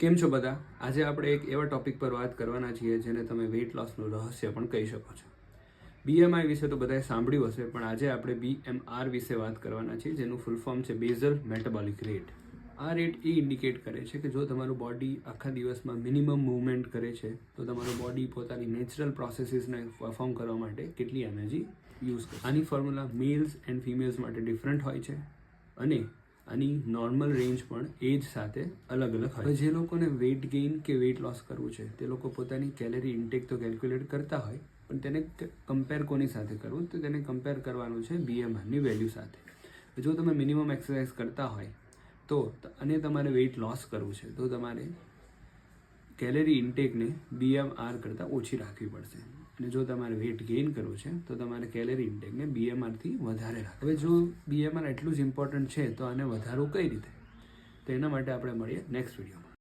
કેમ છો બધા? આજે આપણે એક એવા ટોપિક પર વાત કરવાના છીએ જેને તમે વેઇટ લોસનું રહસ્ય પણ કહી શકો છો. BMI વિશે તો બધાએ સાંભળ્યું હશે, પણ આજે આપણે BMR વિશે વાત કરવાના છીએ, જેનું ફૂલ ફોર્મ છે બેઝલ મેટાબોલિક રેટ. આ રેટ એ ઇન્ડિકેટ કરે છે કે જો તમારું બોડી આખા દિવસમાં મિનિમમ મૂવમેન્ટ કરે છે તો તમારું બોડી પોતાની નેચરલ પ્રોસેસીસને પરફોર્મ કરવા માટે કેટલી એનર્જી યુઝ કરે. આની ફોર્મ્યુલા મેલ્સ એન્ડ ફિમેલ્સ માટે ડિફરન્ટ હોય છે અને આની નોર્મલ રેન્જ પણ એજ સાથે અલગ અલગ હોય. જે લોકોને વેઇટ ગેઇન કે વેઇટ લોસ કરવું છે તે લોકો પોતાની કેલરી ઇન્ટેક તો કેલ્ક્યુલેટ કરતા હોય, પણ તેને કમ્પેર કોની સાથે કરવું, તો તેને કમ્પેર કરવાનું છે BMRની વેલ્યુ સાથે. જો તમે મિનિમમ એક્સરસાઇઝ કરતા હોય તો અને તમારે વેઇટ લોસ કરવું છે તો તમારે કેલરી ઇન્ટેકને BMR કરતાં ઓછી રાખવી પડશે. અને જો તમારે વેઇટ ગેઇન કરવું છે તો તમારે કેલરી ઇન્ટેકને BMRથી વધારે રાખવું. હવે જો BMR એટલું જ ઇમ્પોર્ટન્ટ છે તો આને વધારવું કઈ રીતે, તો એના માટે આપણે મળીએ નેક્સ્ટ વિડીયોમાં.